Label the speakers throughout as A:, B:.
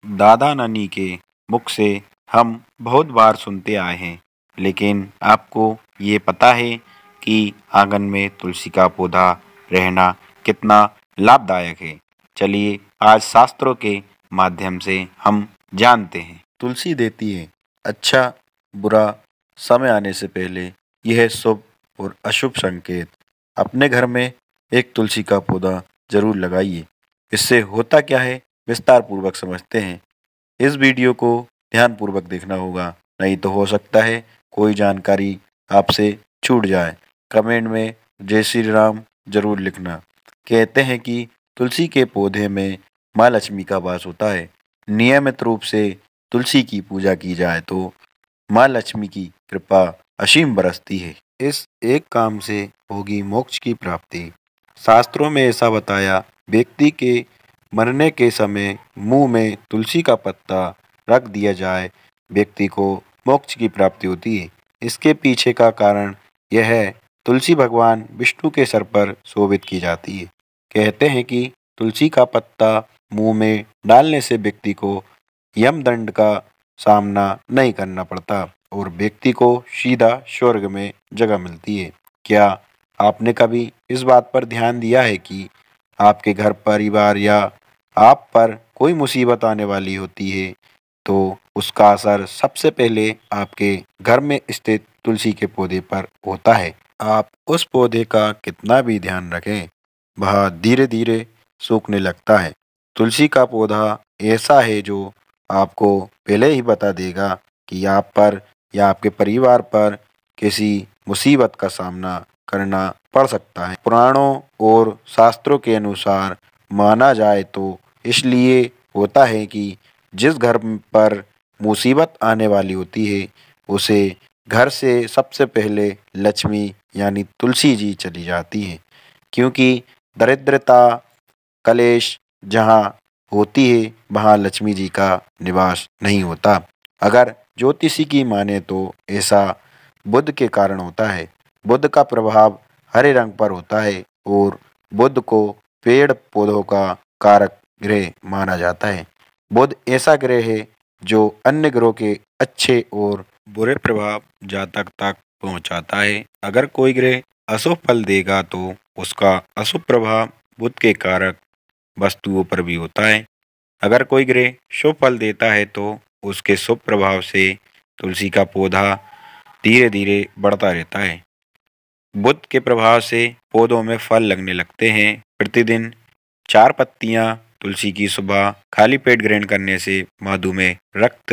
A: दादा नानी के मुख से हम बहुत बार सुनते आए हैं, लेकिन आपको ये पता है कि आंगन में तुलसी का पौधा रहना कितना लाभदायक है? चलिए आज शास्त्रों के माध्यम से हम जानते हैं। तुलसी देती है अच्छा बुरा समय आने से पहले यह शुभ और अशुभ संकेत। अपने घर में एक तुलसी का पौधा जरूर लगाइए। इससे होता क्या है विस्तार पूर्वक समझते हैं। इस वीडियो को ध्यान पूर्वक देखना होगा, नहीं तो हो सकता है कोई जानकारी आपसे छूट जाए। कमेंट में जय श्री राम जरूर लिखना। कहते हैं कि तुलसी के पौधे में माँ लक्ष्मी का वास होता है। नियमित रूप से तुलसी की पूजा की जाए तो माँ लक्ष्मी की कृपा असीम बरसती है। इस एक काम से होगी मोक्ष की प्राप्ति। शास्त्रों में ऐसा बताया, व्यक्ति के मरने के समय मुंह में तुलसी का पत्ता रख दिया जाए, व्यक्ति को मोक्ष की प्राप्ति होती है। इसके पीछे का कारण यह है, तुलसी भगवान विष्णु के सर पर शोभित की जाती है। कहते हैं कि तुलसी का पत्ता मुंह में डालने से व्यक्ति को यमदंड का सामना नहीं करना पड़ता और व्यक्ति को सीधा स्वर्ग में जगह मिलती है। क्या आपने कभी इस बात पर ध्यान दिया है कि आपके घर परिवार या आप पर कोई मुसीबत आने वाली होती है तो उसका असर सबसे पहले आपके घर में स्थित तुलसी के पौधे पर होता है। आप उस पौधे का कितना भी ध्यान रखें, वह धीरे धीरे सूखने लगता है। तुलसी का पौधा ऐसा है जो आपको पहले ही बता देगा कि आप पर या आपके परिवार पर किसी मुसीबत का सामना करना पड़ सकता है। पुराणों और शास्त्रों के अनुसार माना जाए तो इसलिए होता है कि जिस घर पर मुसीबत आने वाली होती है उसे घर से सबसे पहले लक्ष्मी यानी तुलसी जी चली जाती हैं, क्योंकि दरिद्रता कलेश जहाँ होती है वहाँ लक्ष्मी जी का निवास नहीं होता। अगर ज्योतिषी की माने तो ऐसा बुध के कारण होता है। बुध का प्रभाव हरे रंग पर होता है और बुध को पेड़ पौधों का कारक ग्रह माना जाता है। बुध ऐसा ग्रह है जो अन्य ग्रहों के अच्छे और बुरे प्रभाव जातक तक पहुंचाता है। अगर कोई ग्रह अशुभ फल देगा तो उसका अशुभ प्रभाव बुध के कारक वस्तुओं पर भी होता है। अगर कोई ग्रह शुभ फल देता है तो उसके शुभ प्रभाव से तुलसी का पौधा धीरे धीरे बढ़ता रहता है। बुध के प्रभाव से पौधों में फल लगने लगते हैं। प्रतिदिन 4 पत्तियां तुलसी की सुबह खाली पेट ग्रहण करने से मधुमेह, रक्त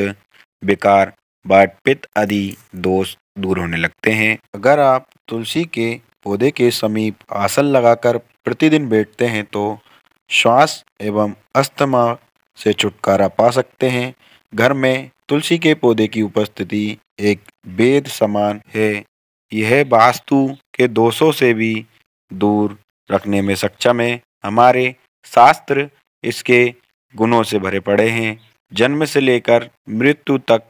A: विकार, वात पित्त आदि दोष दूर होने लगते हैं। अगर आप तुलसी के पौधे के समीप आसन लगाकर प्रतिदिन बैठते हैं तो श्वास एवं अस्थमा से छुटकारा पा सकते हैं। घर में तुलसी के पौधे की उपस्थिति एक वेद समान है। यह वास्तु के दोषों से भी दूर रखने में सक्षम है। हमारे शास्त्र इसके गुणों से भरे पड़े हैं। जन्म से लेकर मृत्यु तक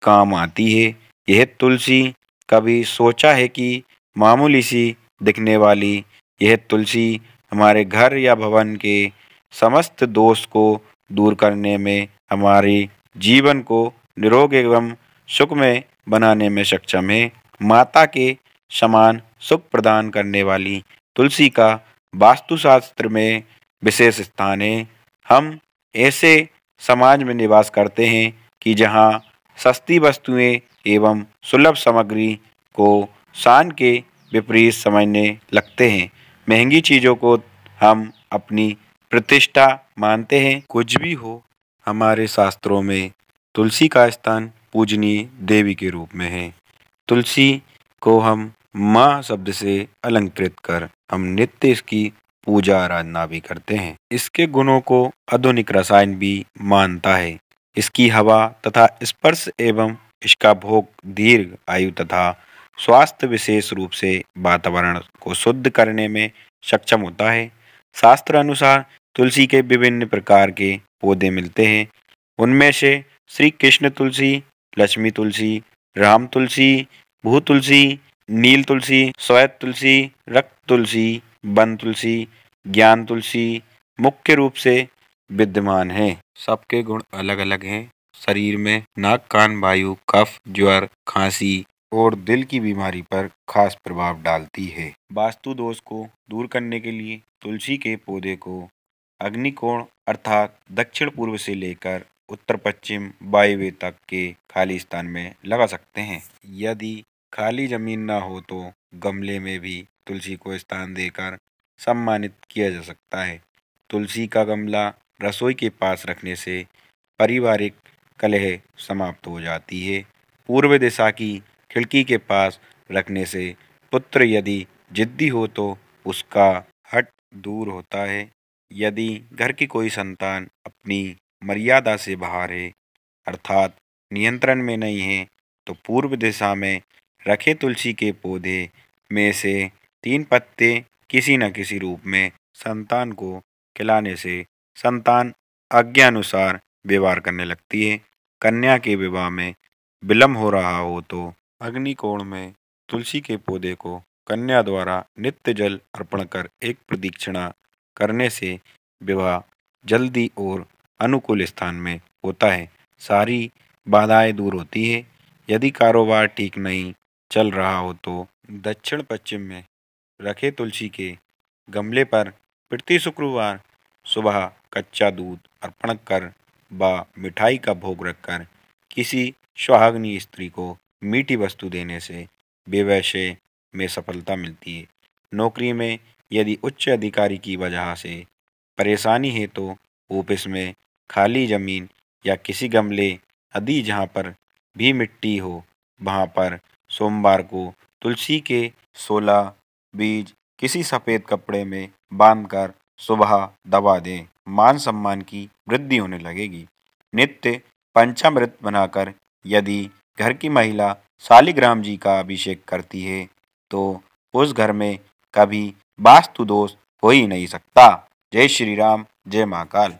A: काम आती है। यह तुलसी कभी सोचा है कि मामूली सी दिखने वाली यह तुलसी हमारे घर या भवन के समस्त दोष को दूर करने में, हमारे जीवन को निरोग एवं सुखमय बनाने में सक्षम है। माता के समान सुख प्रदान करने वाली तुलसी का वास्तुशास्त्र में विशेष स्थान है। हम ऐसे समाज में निवास करते हैं कि जहाँ सस्ती वस्तुएं एवं सुलभ सामग्री को शान के विपरीत समझने लगते हैं। महंगी चीज़ों को हम अपनी प्रतिष्ठा मानते हैं। कुछ भी हो, हमारे शास्त्रों में तुलसी का स्थान पूजनीय देवी के रूप में है। तुलसी को हम माँ शब्द से अलंकृत कर हम नित्य इसकी पूजा आराधना भी करते हैं। इसके गुणों को आधुनिक रसायन भी मानता है। इसकी हवा तथा स्पर्श एवं इसका भोग दीर्घ आयु तथा स्वास्थ्य विशेष रूप से वातावरण को शुद्ध करने में सक्षम होता है। शास्त्र अनुसार तुलसी के विभिन्न प्रकार के पौधे मिलते हैं। उनमें से श्री कृष्ण तुलसी, लक्ष्मी तुलसी, राम तुलसी, भू तुलसी, नील तुलसी, श्वेत तुलसी, रक्त तुलसी, वन तुलसी, ज्ञान तुलसी मुख्य रूप से विद्यमान है। सबके गुण अलग अलग हैं। शरीर में नाक कान वायु कफ ज्वर खांसी और दिल की बीमारी पर खास प्रभाव डालती है। वास्तु दोष को दूर करने के लिए तुलसी के पौधे को अग्निकोण अर्थात दक्षिण पूर्व से लेकर उत्तर पश्चिम वायव्य तक के खाली स्थान में लगा सकते हैं। यदि खाली जमीन ना हो तो गमले में भी तुलसी को स्थान देकर सम्मानित किया जा सकता है। तुलसी का गमला रसोई के पास रखने से पारिवारिक कलह समाप्त हो जाती है। पूर्व दिशा की खिड़की के पास रखने से पुत्र यदि जिद्दी हो तो उसका हठ दूर होता है। यदि घर की कोई संतान अपनी मर्यादा से बाहर है अर्थात नियंत्रण में नहीं है तो पूर्व दिशा में रखे तुलसी के पौधे में से 3 पत्ते किसी न किसी रूप में संतान को खिलाने से संतान आज्ञानुसार व्यवहार करने लगती है। कन्या के विवाह में विलम्ब हो रहा हो तो अग्निकोण में तुलसी के पौधे को कन्या द्वारा नित्य जल अर्पण कर एक प्रदक्षिणा करने से विवाह जल्दी और अनुकूल स्थान में होता है। सारी बाधाएं दूर होती है। यदि कारोबार ठीक नहीं चल रहा हो तो दक्षिण पश्चिम में रखे तुलसी के गमले पर प्रति शुक्रवार सुबह कच्चा दूध अर्पण कर व मिठाई का भोग रखकर किसी सुहागनी स्त्री को मीठी वस्तु देने से विवाह में सफलता मिलती है। नौकरी में यदि उच्च अधिकारी की वजह से परेशानी है तो ऑफिस में खाली जमीन या किसी गमले आदि जहाँ पर भी मिट्टी हो वहाँ पर सोमवार को तुलसी के 16 बीज किसी सफ़ेद कपड़े में बांधकर सुबह दबा दें। मान सम्मान की वृद्धि होने लगेगी। नित्य पंचामृत बनाकर यदि घर की महिला शालिग्राम जी का अभिषेक करती है तो उस घर में कभी वास्तु दोष हो ही नहीं सकता। जय श्री राम, जय महाकाल।